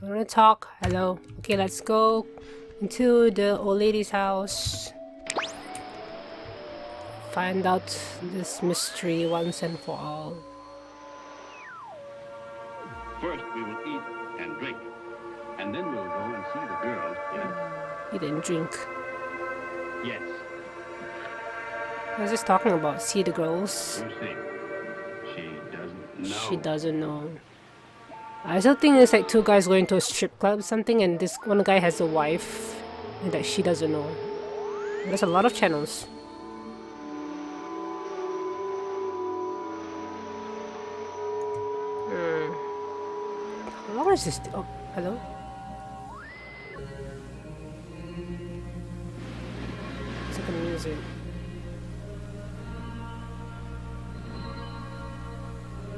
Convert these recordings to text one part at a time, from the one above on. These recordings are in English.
I wanna talk. Hello. Okay, let's go into the old lady's house. Find out this mystery once and for all. First, we will eat and drink, and then we'll go and see the girl. Eat and drink. Yes. I was just talking about see the girls. You see, she doesn't know. She doesn't know. I still think it's like two guys going to a strip club or something, and this one guy has a wife and that she doesn't know. There's a lot of channels. How long is this? Oh, hello? It's like a music.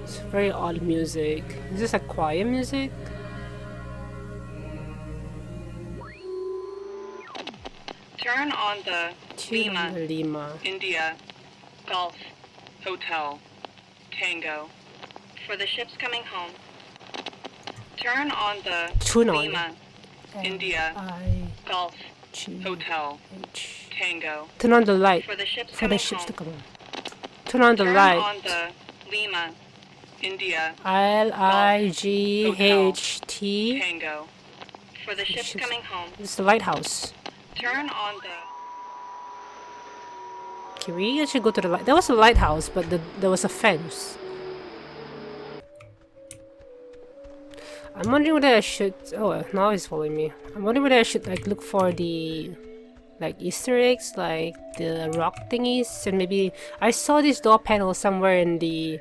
It's very odd music. Is this like choir music? Turn on the Lima. India, Golf, Hotel, Tango. For the ships coming home. Turn on the Lima, India, Golf, Hotel, Tango. Turn on the light for the ships to come on. Turn on the light. Turn on the Lima, India, LIGHT. Tango. For the ships coming home. It's the lighthouse. Turn on the... Okay, we actually go to the light. There was a lighthouse, but there was a fence. I'm wondering whether I should... Oh, now he's following me. I'm wondering whether I should like look for the like Easter eggs, like the rock thingies, and maybe I saw this door panel somewhere in the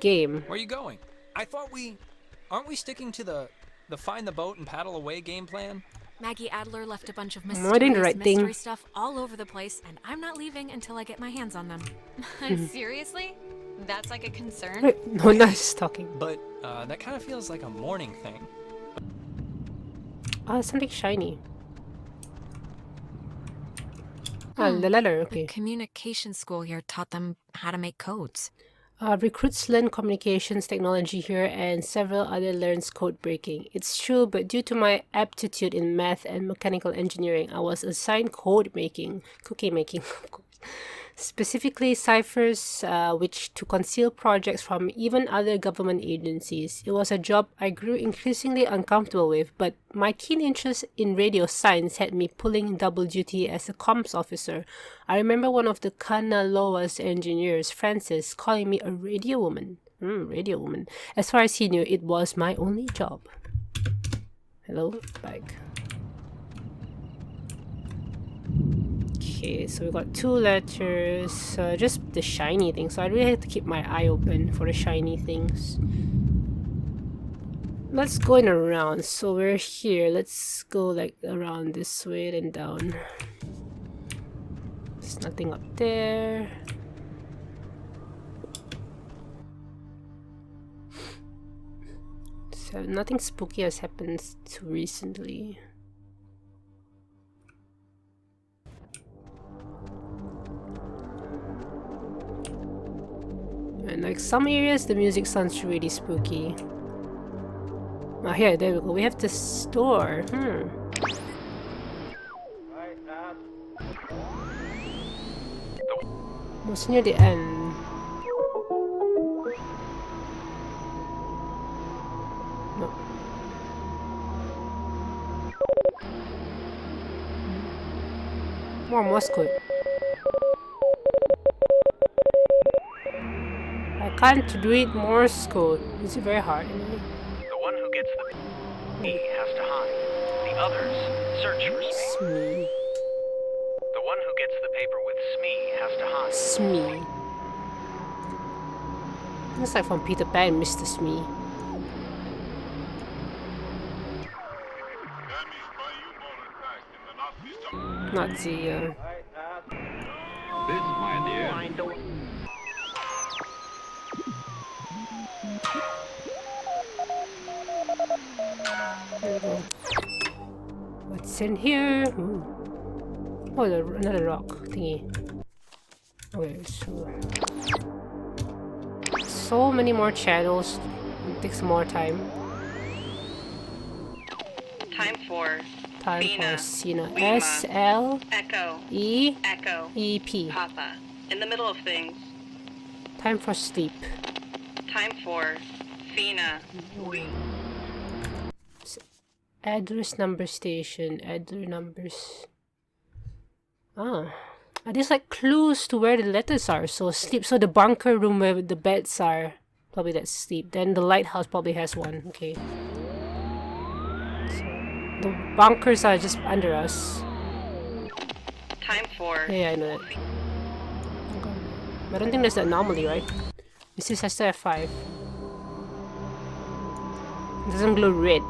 game. Where are you going? I thought aren't we sticking to the find the boat and paddle away game plan? Maggie Adler left a bunch of mystery stuff all over the place, and I'm not leaving until I get my hands on them. Seriously? That's like a concern? Wait, no, nice talking. But that kind of feels like a morning thing. Something shiny. The letter, okay. The communication school here taught them how to make codes. Recruits learn communications technology here, and several other learns code breaking. It's true, but due to my aptitude in math and mechanical engineering, I was assigned cookie making, of course. Specifically ciphers, which to conceal projects from even other government agencies. It was a job I grew increasingly uncomfortable with, but my keen interest in radio science had me pulling double duty as a comms officer. I remember one of the Kanaloa's engineers, Francis, calling me a radio woman. Radio woman. As far as he knew, it was my only job. Hello, bag. Okay, so we got two letters, just the shiny things, so I really have to keep my eye open for the shiny things. Let's go in around, so we're here, let's go like around this way and down. There's nothing up there. So nothing spooky has happened too recently. And like some areas the music sounds really spooky. Oh here, there we go. We have the store. What's near the end? No. More Morse code. I can't read Morse code. Is it very hard? The one who gets the Smee has to hide. The others search for Smee. The one who gets the paper with Smee has to hide. Smee. It's like from Peter Pan, Mr. Smee. Nazi, This, my dear, There we go. What's in here? Ooh. Oh, another rock thingy. Okay, so many more channels. It takes more time. Time for Time for Cena. Cena. Lima. S-L-E-E-P. Echo. Papa. In the middle of things. Time for sleep. Time for Cena. Address number station. Address numbers. Ah. Are these like clues to where the letters are? So sleep. So the bunker room where the beds are. Probably that's sleep. Then the lighthouse probably has one. Okay. So the bunkers are just under us. Time for Yeah, I know that. But I don't think there's an anomaly, right? This is still at 5. It doesn't glow red.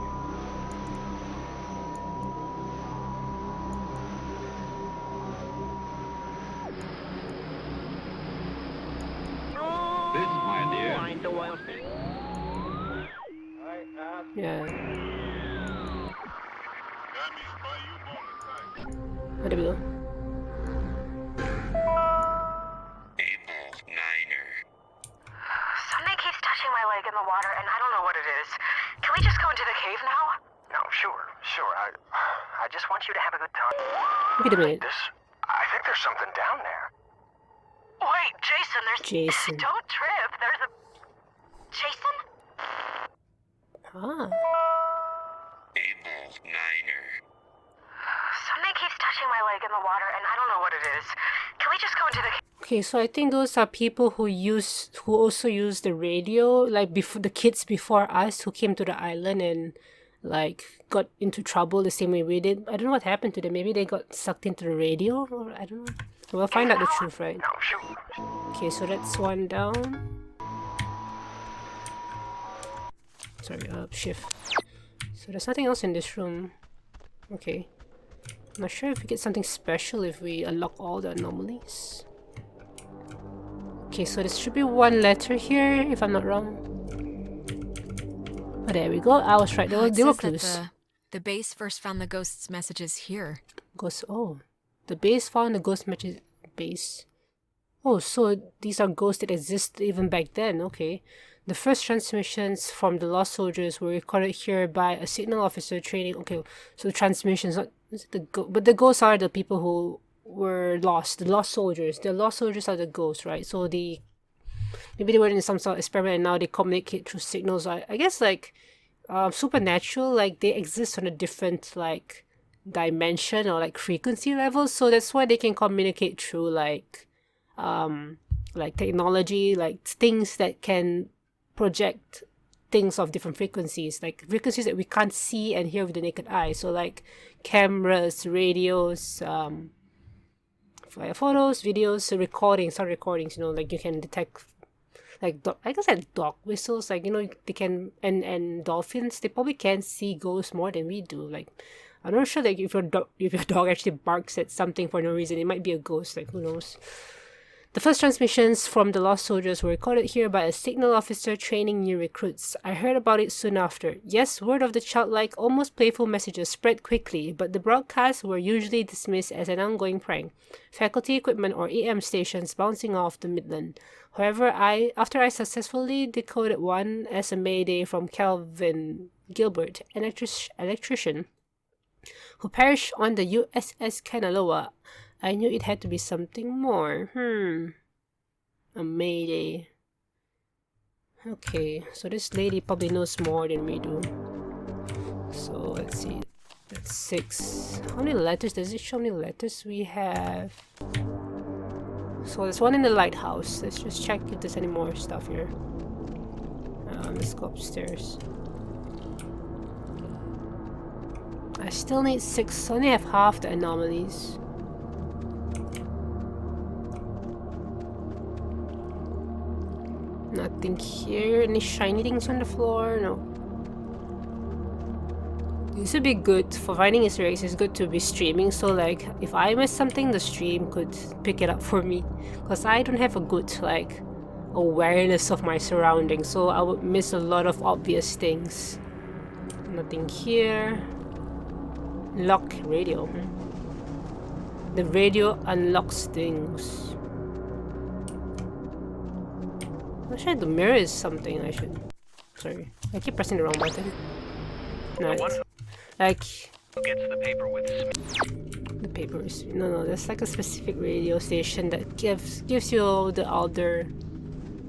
This, my dear, Yeah. Where do we go? Something keeps touching my leg in the water, and I don't know what it is. Can we just go into the cave now? No, sure. I just want you to have a good time. Wait a minute. I think there's something down there. Wait, Jason, there's... Jason. Don't trip, there's a... Jason? Ah. Something keeps touching my leg in the water, and I don't know what it is. Can we just go into the cave? Okay, so I think those are people who also use the radio, like before the kids before us who came to the island and like got into trouble the same way we did. I don't know what happened to them. Maybe they got sucked into the radio, or I don't know. We'll find out the truth, right? No, sure. Okay, so that's one down. Sorry, shift. So there's nothing else in this room. Okay. I'm not sure if we get something special if we unlock all the anomalies. Okay, so there should be one letter here, if I'm not wrong. Oh, there we go. I was right. They were clues. The base first found the ghost's messages here. Ghost. Oh, the base found the ghost message base. Oh, so these are ghosts that existed even back then. Okay. The first transmissions from the lost soldiers were recorded here by a signal officer training. Okay, so the transmissions, not but the ghosts are the people who were lost. The lost soldiers. The lost soldiers are the ghosts, right? So maybe they were in some sort of experiment and now they communicate through signals. I guess like supernatural, like they exist on a different like dimension or like frequency level. So that's why they can communicate through like technology, like things that can project things of different frequencies, like frequencies that we can't see and hear with the naked eye. So like cameras, radios, photos, videos, recordings, sound recordings, you know, like you can detect like I guess like dog whistles, like, you know, they can, and dolphins, they probably can see ghosts more than we do. Like I'm not sure, like if your dog actually barks at something for no reason, it might be a ghost, like who knows. The first transmissions from the lost soldiers were recorded here by a signal officer training new recruits. I heard about it soon after. Yes, word of the childlike, almost playful messages spread quickly, but the broadcasts were usually dismissed as an ongoing prank. Faculty equipment or AM stations bouncing off the Midland. However, after I successfully decoded one as a mayday from Calvin Gilbert, an electrician who perished on the USS Kanaloa, I knew it had to be something more. A mayday. Okay, so this lady probably knows more than we do. So let's see. That's 6. How many letters? Does it show how many letters we have? So there's one in the lighthouse. Let's just check if there's any more stuff here. Let's go upstairs. I still need 6. I only have half the anomalies. Nothing here. Any shiny things on the floor? No. This would be good for finding Easter eggs. It's good to be streaming, so like if I miss something, the stream could pick it up for me, because I don't have a good like awareness of my surroundings, so I would miss a lot of obvious things. Nothing here. Lock radio. The radio unlocks things. Actually, the mirror is something I should... Sorry, I keep pressing the wrong button. No, Like Who gets the paper with Smee? the papers. No, there's like a specific radio station that gives you the other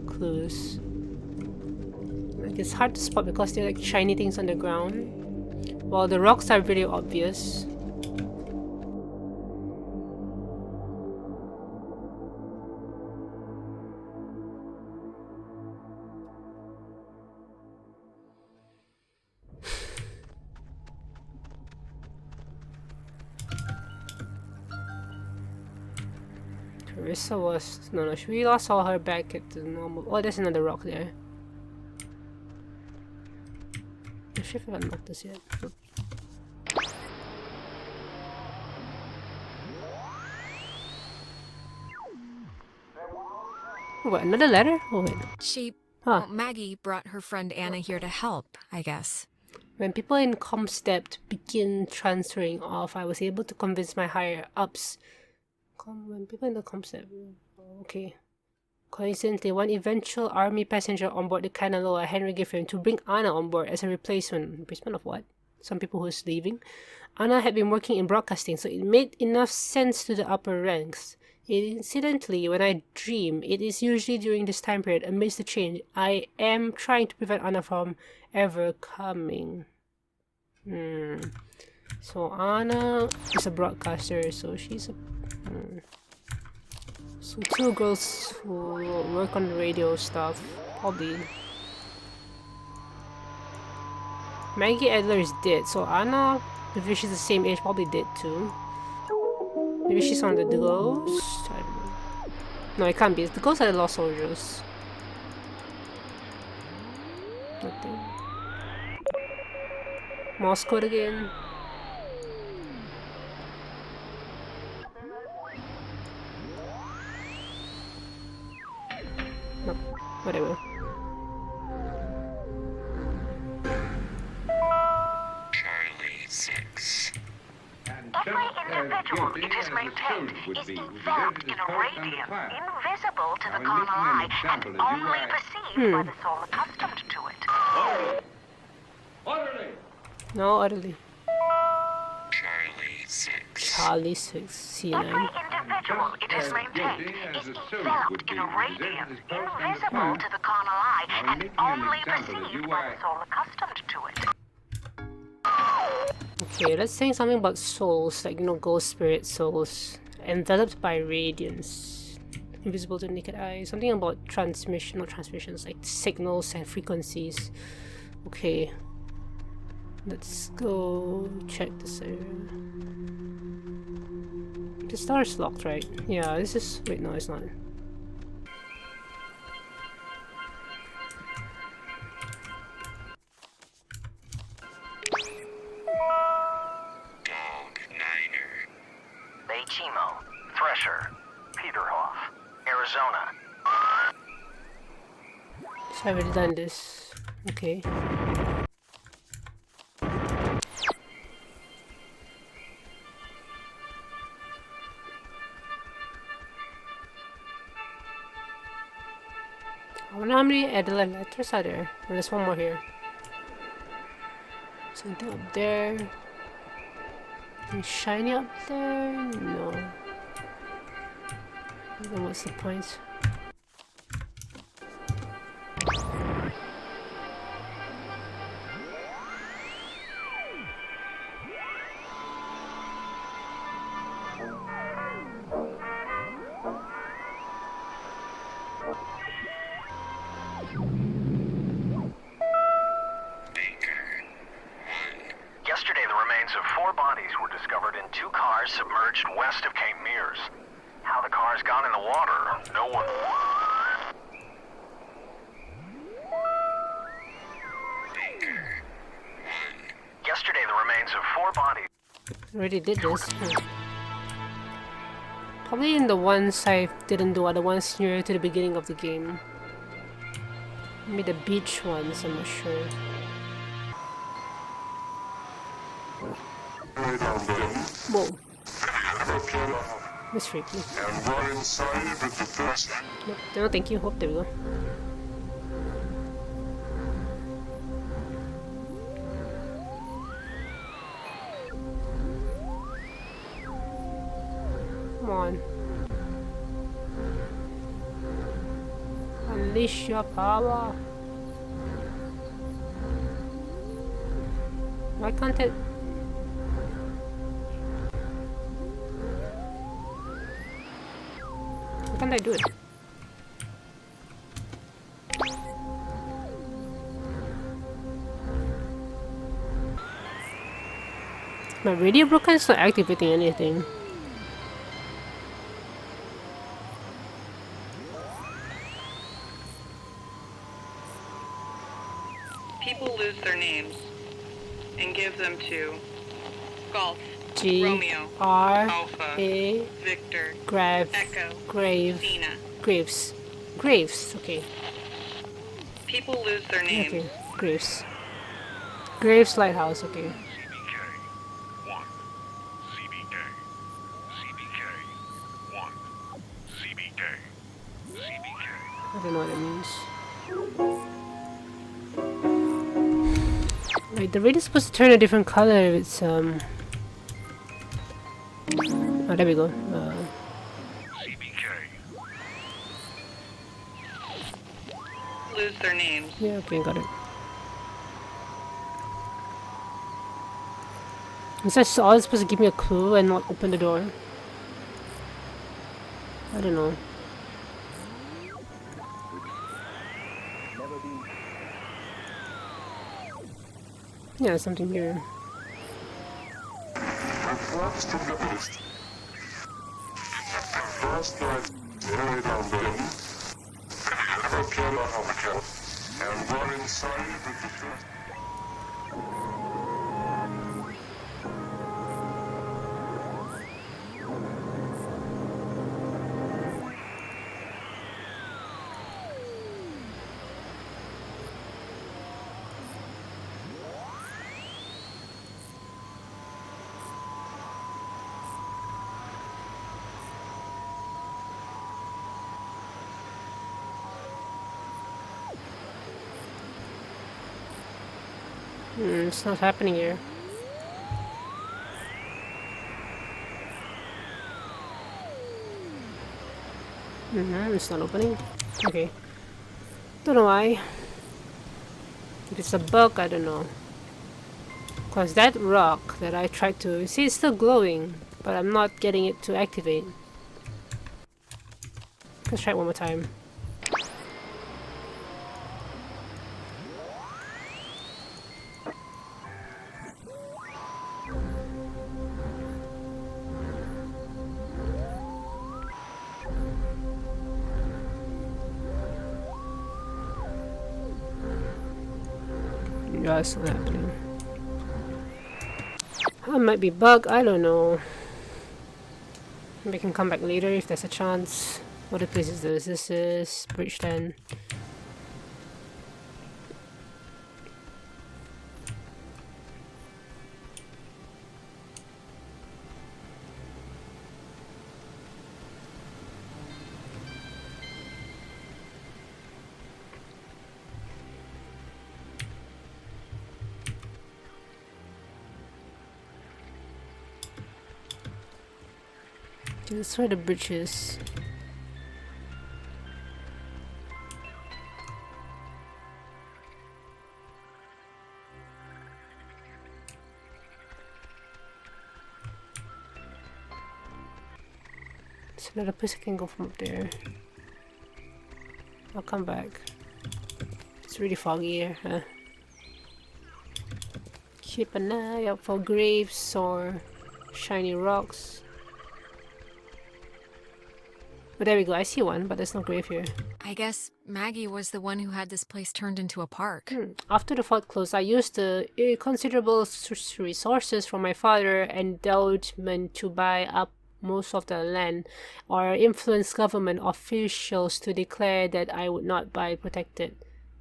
clues. Like it's hard to spot because they're like shiny things on the ground. While the rocks are very obvious. Carissa was... No, we last saw her back at the normal... Oh, there's another rock there. I'm sure if I unlocked this yet. What, another letter? Oh wait. Well, Maggie brought her friend Anna here to help, I guess. When people in Gamespective begin transferring off, I was able to convince my higher-ups. When people in the Gamespective... Okay. Coincidentally, one eventual army passenger on board the Kanaloa, Henry gave him to bring Anna on board as a replacement. Replacement of what? Some people who was leaving. Anna had been working in broadcasting, so it made enough sense to the upper ranks. Incidentally, when I dream, it is usually during this time period. Amidst the change, I am trying to prevent Anna from ever coming. So Anna is a broadcaster, so she's a... So two girls who work on the radio stuff, probably. Maggie Adler is dead, so Anna, if she's the same age, probably dead too. Maybe she's one of the ghosts? I don't know. No, it can't be. The ghosts are the lost soldiers. Nothing. Mouse code again. Nope. Whatever. Charlie 6. Every individual, it is maintained, is enveloped in a radiance invisible to the carnal eye and only perceived by the soul accustomed to it. Orderly! No, utterly. Charlie 6. Charlie 6, C9. Every individual, it is maintained, is enveloped in a radiance invisible to the carnal eye and only perceived by the soul accustomed to it. Okay, let's say something about souls, like, ghost spirit souls. Enveloped by radiance. Invisible to the naked eye. Something about transmission, not transmissions, like signals and frequencies. Okay. Let's go check this area. The star is locked, right? Yeah, this is... Wait, no, it's not. Chimo, Thresher, Peterhoff, Arizona. So I've already done this. Okay. I wonder how many Adelaide letters are there. Oh, there's one more here. Something up there. Anything shiny up there? No. Then what's the point? Yesterday, the remains of 4 bodies were discovered in 2 cars submerged west of Cape Mears. How the cars got in the water, no one... Yesterday, the remains of 4 bodies... Already did this. Probably in the ones I didn't do are the ones near to the beginning of the game. Maybe the beach ones, I'm not sure. Whoa. Miss Ripley. Nope. No, thank you. Hope there we go. Come on. Unleash your power. Why can't it? Why can't I do it? My radio broken? It's not activating anything. People lose their names and give them to Golf, G Romeo, R Alpha, A Victor, Grave Echo, Grave Cena. Graves. Graves, okay. People lose their names. Okay. Graves. Graves Lighthouse, okay. CBK 1. CBK. CBK 1. CBK. CBK. I don't know what that means. Wait, the radio's supposed to turn a different color if it's oh, there we go. CBK. Lose their names. Yeah, okay, got it. Is that all supposed to give me a clue and not open the door? I don't know. Yeah, there's something here. Reports from the east. First night, buried on them. Never killed a Hellcat. And run inside with the first. It's not happening here. It's not opening. Okay. Don't know why. If it's a bug, I don't know. Because that rock that I tried to... See, it's still glowing, but I'm not getting it to activate. Let's try it one more time. Yeah, it's not happening. It might be bug, I don't know. Maybe I can come back later if there's a chance. What other places this? This is Bridgeton. That's where the bridge is. There's another place I can go from up there. I'll come back. It's really foggy here, huh? Keep an eye out for graves or shiny rocks. But there we go, I see one, but there's no grave here. I guess Maggie was the one who had this place turned into a park. After the fort closed, I used the considerable resources from my father endowment to buy up most of the land, or influence government officials to declare that I would not buy protected.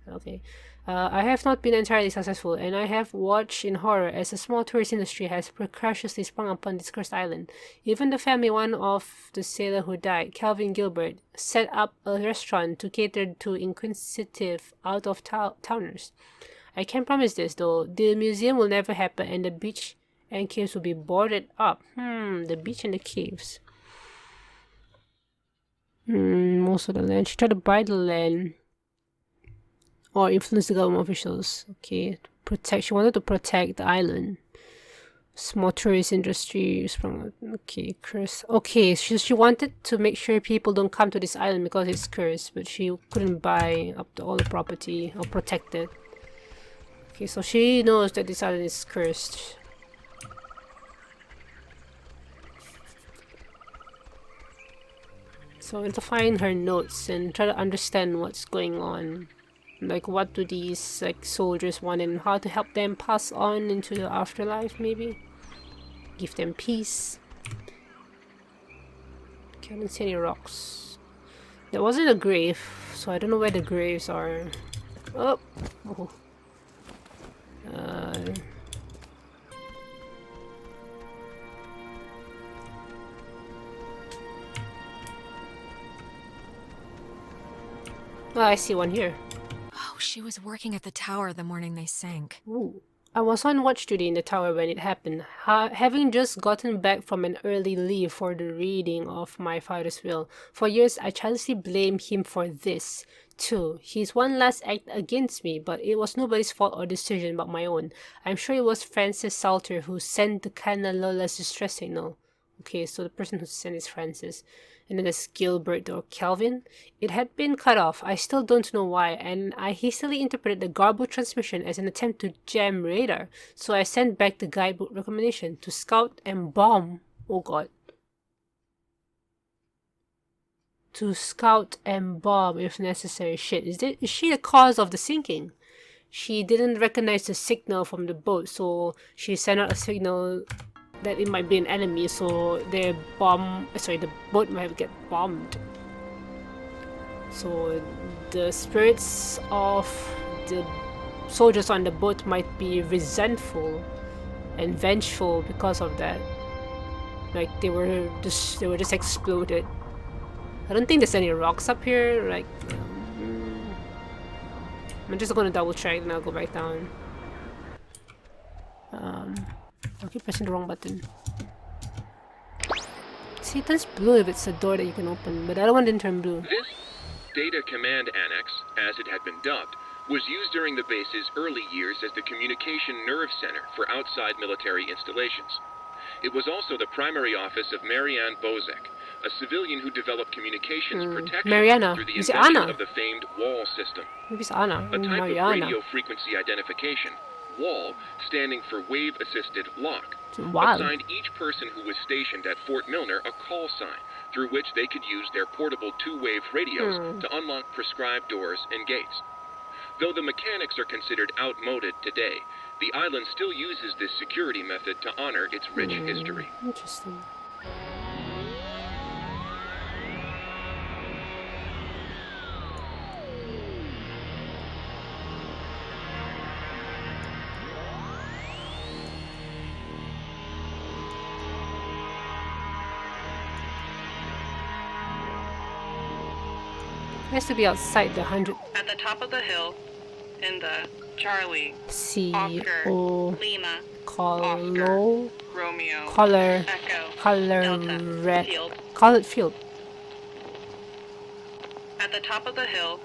Okay. I have not been entirely successful, and I have watched in horror as a small tourist industry has precociously sprung upon this cursed island. Even the family one of the sailor who died, Calvin Gilbert, set up a restaurant to cater to inquisitive out-of-towners. I can promise this, though, the museum will never happen and the beach and caves will be boarded up. The beach and the caves. Most of the land. She tried to buy the land or influence the government officials. Okay, protect. She wanted to protect the island. Small tourist industry sprung. Okay, curse. Okay, she wanted to make sure people don't come to this island because it's cursed, but she couldn't buy up to all the property or protect it. Okay, so she knows that this island is cursed. So we have to find her notes and try to understand what's going on. Like, what do these like soldiers want and how to help them pass on into the afterlife, maybe? Give them peace. Can't see any rocks. There wasn't a grave, so I don't know where the graves are. Oh! Oh. Oh, I see one here. Oh, she was working at the tower the morning they sank. Ooh. I was on watch duty in the tower when it happened, having just gotten back from an early leave for the reading of my father's will. For years, I childishly blamed him for this, too. His one last act against me, but it was nobody's fault or decision but my own. I'm sure it was Francis Salter who sent the Kana Lola's distress signal. Okay, so the person who sent is Francis. And then there's Gilbert or Kelvin. It had been cut off. I still don't know why, and I hastily interpreted the garbled transmission as an attempt to jam radar. So I sent back the guidebook recommendation to scout and bomb. Oh god. To scout and bomb if necessary. Shit, is she the cause of the sinking? She didn't recognize the signal from the boat, so she sent out a signal that it might be an enemy, so the boat might get bombed. So the spirits of the soldiers on the boat might be resentful and vengeful because of that. Like they were just exploded. I don't think there's any rocks up here. Like I'm just gonna double check and I'll go back down. I keep pressing the wrong button. See, it turns blue if it's a door that you can open, but the other one didn't turn blue. This Data Command Annex, as it had been dubbed, was used during the base's early years as the communication nerve center for outside military installations. It was also the primary office of Marianne Bozek, a civilian who developed communications protection through the invention of the famed wall system. Maybe it's Anna. A type of radio frequency identification. WAL, standing for Wave Assisted Lock, assigned each person who was stationed at Fort Milner a call sign through which they could use their portable two-wave radios to unlock prescribed doors and gates. Though the mechanics are considered outmoded today, the island still uses this security method to honor its rich history. Interesting. It has to be outside the 100. At the top of the hill, in the Charlie, C Oscar, O Lima, Colo Romeo, color Echo, color Delta, red Field. colored field. At the top of the hill,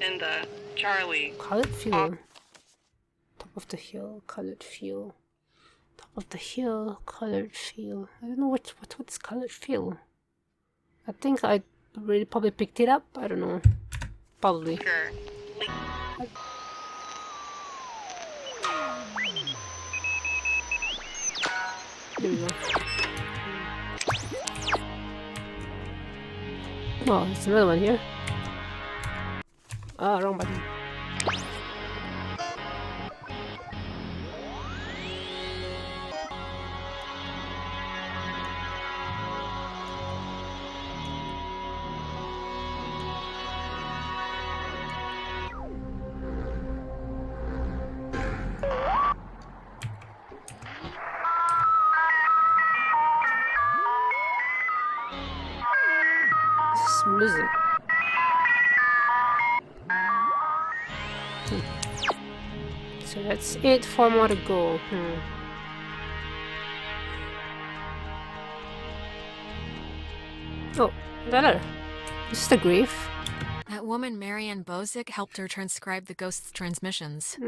in the Charlie, Colored field. Top of the hill, colored field. Top of the hill, colored field. I don't know what's colored field. I think I really probably picked it up. I don't know. Probably. Oscar, There we go. Oh, there's another one here. Ah, wrong button. Music. So that's it. 4 more to go. Oh, the letter. This is the grave? That woman, Marianne Bozic, helped her transcribe the ghost's transmissions.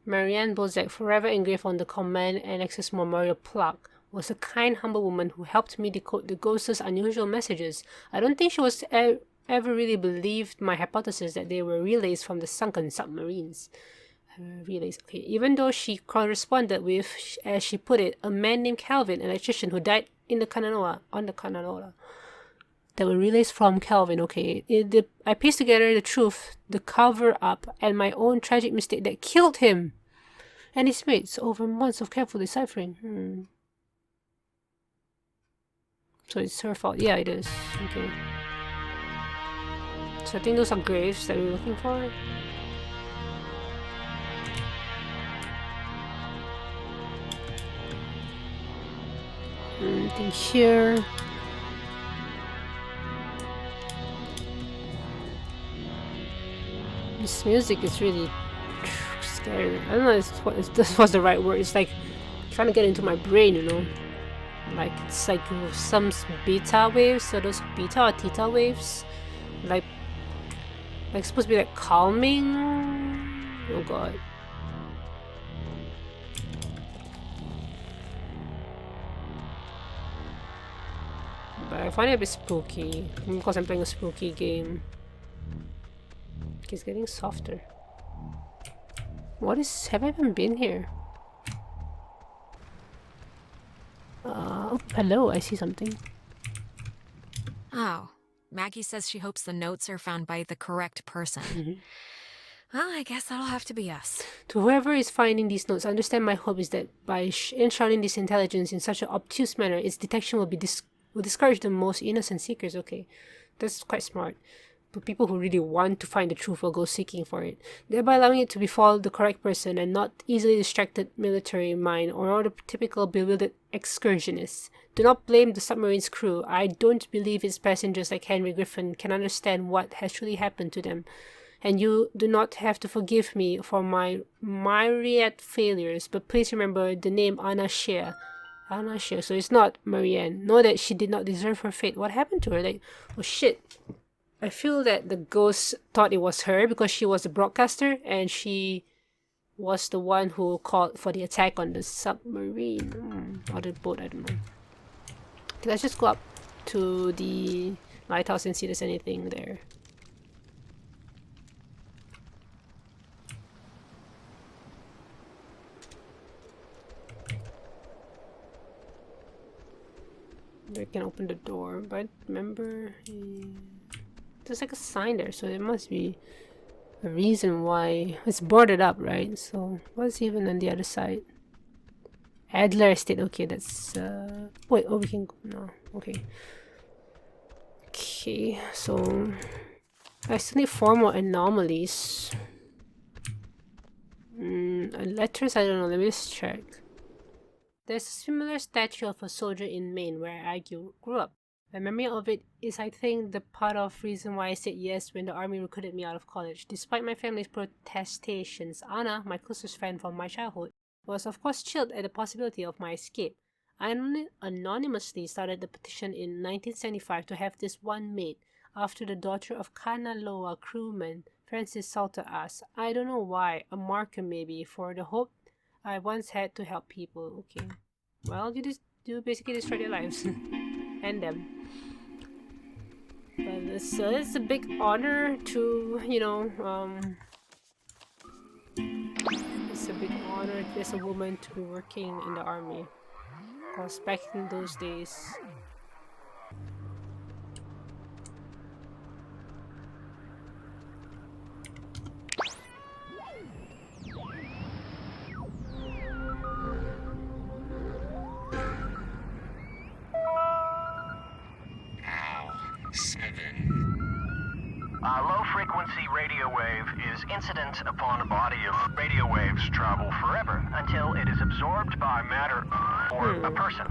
Marianne Bozek, forever engraved on the command and access memorial plaque, was a kind, humble woman who helped me decode the ghost's unusual messages. I don't think she was ever really believed my hypothesis that they were relays from the sunken submarines. Relays, okay. Even though she corresponded with, as she put it, a man named Calvin, an electrician who died in the Kananoa. There were relays from Calvin, okay. I pieced together the truth, the cover-up, and my own tragic mistake that killed him and his mates over months of careful deciphering. So it's her fault. Yeah, it is. Okay. So I think those are graves that we're looking for. Anything here? This music is really scary. I don't know if this was the right word. It's like trying to get into my brain, you know? Like, it's like some beta waves. So those beta or theta waves. Like supposed to be like calming. Oh god. But I find it a bit spooky. Because I'm playing a spooky game. It's getting softer. What is... Have I even been here? Oh, hello, I see something. Oh, Maggie says she hopes the notes are found by the correct person. Well, I guess that'll have to be us. To whoever is finding these notes, I understand my hope is that by enshrouding this intelligence in such an obtuse manner, its detection will discourage the most innocent seekers. Okay, that's quite smart. But people who really want to find the truth will go seeking for it, thereby allowing it to befall the correct person and not easily distracted military mind or the typical bewildered excursionists. Do not blame the submarine's crew. I don't believe its passengers like Henry Griffin can understand what has truly happened to them. And you do not have to forgive me for my myriad failures, but please remember the name Anna Shea. Anna Shea, so it's not Marianne. Know that she did not deserve her fate. What happened to her? Like, oh shit. I feel that the ghost thought it was her because she was the broadcaster and she was the one who called for the attack on the submarine. Or the boat, I don't know. Okay, let's just go up to the lighthouse and see if there's anything there. I can open the door, but remember... There's like a sign there, so there must be a reason why it's boarded up, right? So what's even on the other side? Adler Estate. Okay, that's wait, oh, we can go now. Okay. Okay, so I still need 4 more anomalies. Letters, I don't know, let me just check. There's a similar statue of a soldier in Maine where I grew up. My memory of it is, I think, the part of reason why I said yes when the army recruited me out of college. Despite my family's protestations, Anna, my closest friend from my childhood, was of course chilled at the possibility of my escape. I anonymously started the petition in 1975 to have this one made, after the daughter of Kanaloa crewman Francis Salter asked. I don't know why, a marker maybe, for the hope I once had to help people. Okay. Well, you basically destroyed their lives. And them. But it's a big honor to, you know, it's a big honor as a woman to be working in the army. Because back in those days, A low-frequency radio wave is incident upon a body of radio waves travel forever until it is absorbed by matter or a person.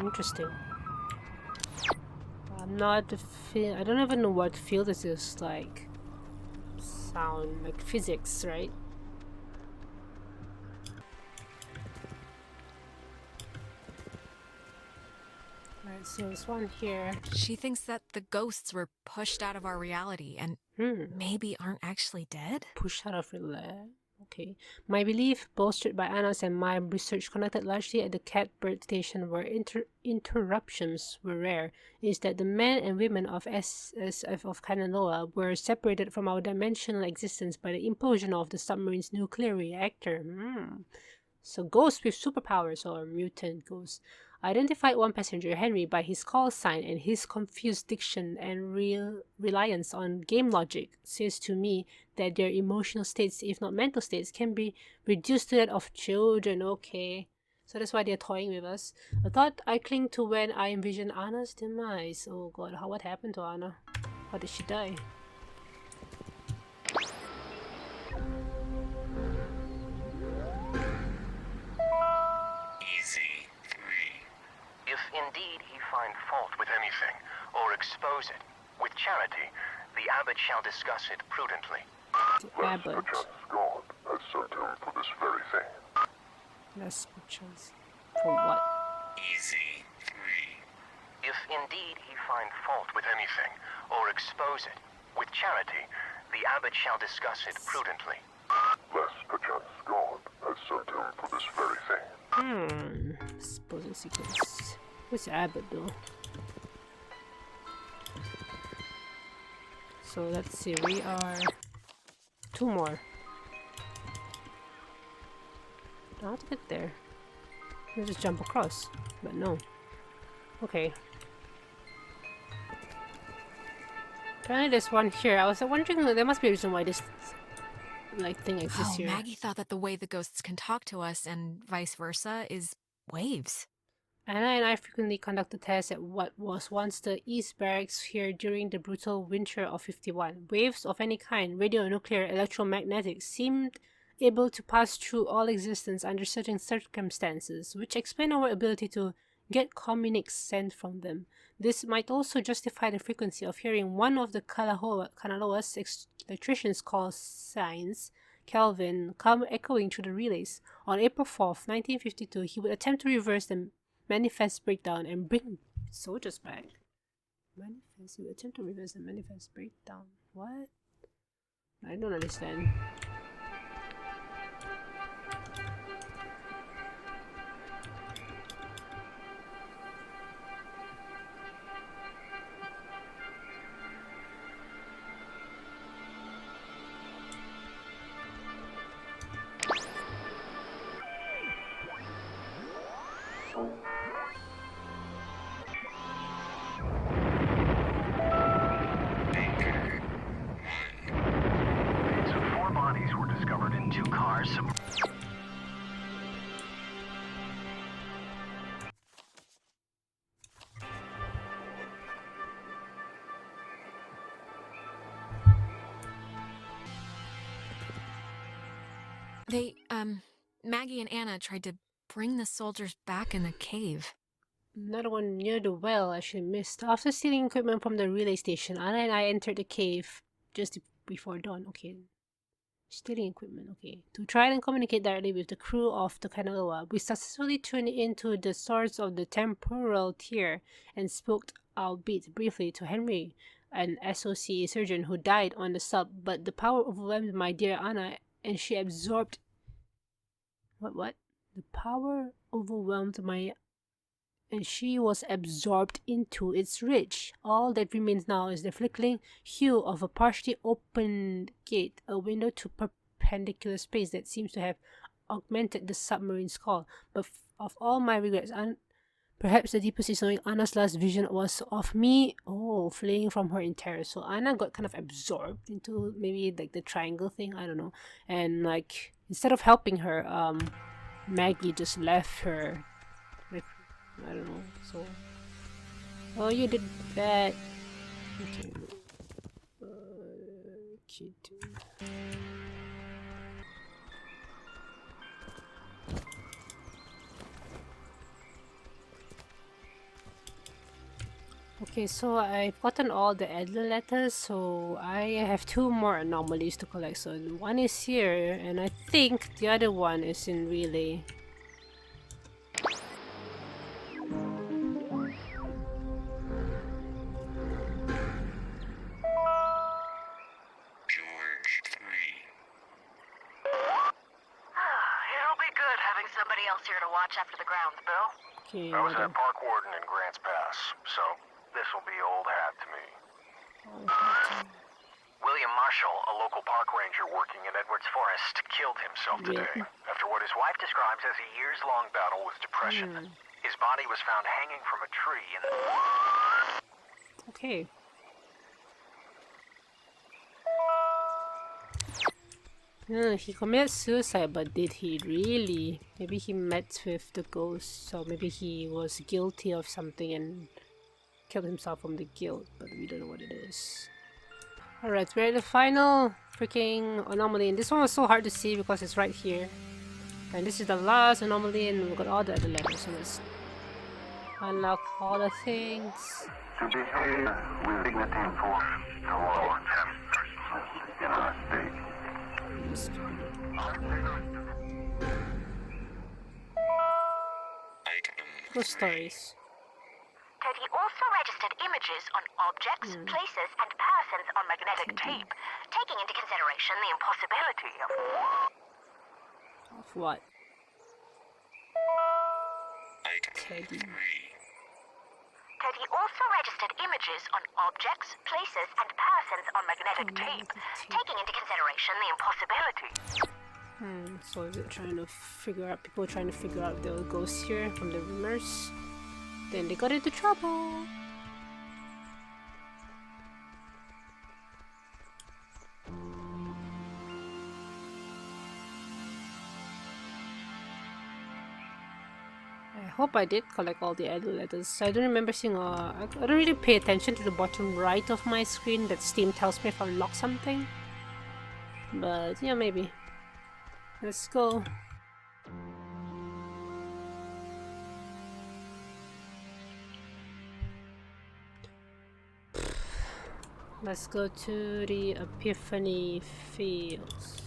Interesting. I'm not I don't even know what field this is, like sound, like physics, right? Alright, Alright, so there's one here. She thinks that the ghosts were pushed out of our reality and maybe aren't actually dead? Pushed out of reality. Okay. My belief, bolstered by Anna's and my research conducted largely at the Catbird station where interruptions were rare, is that the men and women of SSF of Kanaloa were separated from our dimensional existence by the implosion of the submarine's nuclear reactor. So ghosts with superpowers, or mutant ghosts, identified one passenger, Henry, by his call sign, and his confused diction and reliance on game logic says to me that their emotional states, if not mental states, can be reduced to that of children. Okay, so that's why they're toying with us. A thought I cling to when I envision Anna's demise. Oh god, what happened to Anna? How did she die? If indeed he find fault with anything, or expose it, with charity, the abbot shall discuss it prudently. The abbot. God has sent him for this very thing. Less chance. For what? If indeed he find fault with anything, or expose it, with charity, the abbot shall discuss it prudently. Lest perchance God has sent him for this very thing. Supposing sequence. What's abbot though? So let's see, we are 2 more. How to get there? Let's just jump across, but no. Okay. Apparently there's one here. I was wondering, there must be a reason why this thing exists here. Maggie thought that the way the ghosts can talk to us and vice versa is waves. Anna and I frequently conducted tests at what was once the East Barracks here during the brutal winter of 51. Waves of any kind, radionuclear, electromagnetic, seemed able to pass through all existence under certain circumstances, which explain our ability to get communiques sent from them. This might also justify the frequency of hearing one of the Kanaloa's electricians' call signs, Kelvin, come echoing through the relays. On April 4th, 1952, he would attempt to reverse the manifest breakdown and bring soldiers back. He would attempt to reverse the manifest breakdown. What? I don't understand. They, Maggie and Anna tried to bring the soldiers back in the cave. Another one near the well actually missed. After stealing equipment from the relay station, Anna and I entered the cave just before dawn. Okay. Stealing equipment, okay. To try and communicate directly with the crew of the Kanaloa, we successfully tuned into the source of the temporal tier and spoke, albeit briefly, to Henry, an SOC surgeon who died on the sub, but the power overwhelmed my dear Anna and she absorbed... What? The power overwhelmed my... and she was absorbed into its reach. All that remains now is the flickering hue of a partially opened gate, a window to perpendicular space that seems to have augmented the submarine's call. But of all my regrets, perhaps the deepest is knowing Anna's last vision was of me, fleeing from her in terror. So Anna got kind of absorbed into maybe like the triangle thing, I don't know. And like, instead of helping her, Maggie just left her. Like, I don't know, so... Oh, you did that! Okay. Okay, so I've gotten all the Adler letters, so I have 2 more anomalies to collect. So one is here, and I think the other one is in Relay. somebody else here to watch after the grounds, Bill? Okay, I was a park warden in Grants Pass, so this'll be old hat to me. William Marshall, a local park ranger working in Edwards Forest, killed himself today after what his wife describes as a years-long battle with depression. His body was found hanging from a tree in the... Okay. He committed suicide, but did he really? Maybe he met with the ghost, so maybe he was guilty of something and killed himself from the guilt, but we don't know what it is. Alright, we're at the final freaking anomaly, and this one was so hard to see because it's right here. And this is the last anomaly, and we've got all the other levels, so let's unlock all the things. To behave with dignity and force toward in our state. Ghost stories. Teddy also registered images on objects, places, and persons on magnetic tape, taking into consideration the impossibility of... Of what? Teddy. Teddy also registered images on objects, places, and persons on magnetic tape, taking into consideration the impossibility. So is it trying to figure out, people trying to figure out the ghosts here from the rumors? Then they got into trouble. I hope I did collect all the other letters. I don't remember seeing I don't really pay attention to the bottom right of my screen that Steam tells me if I unlock something. But yeah, maybe. Let's go. Let's go to the Epiphany Fields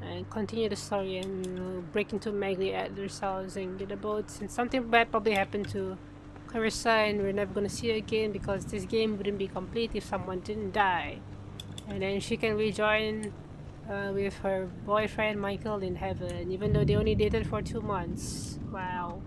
and continue the story and break into Magli Adler's house and get a boat. And something bad probably happened to Clarissa, and we're never gonna see her again because this game wouldn't be complete if someone didn't die. And then she can rejoin with her boyfriend Michael in heaven, even though they only dated for 2 months. Wow.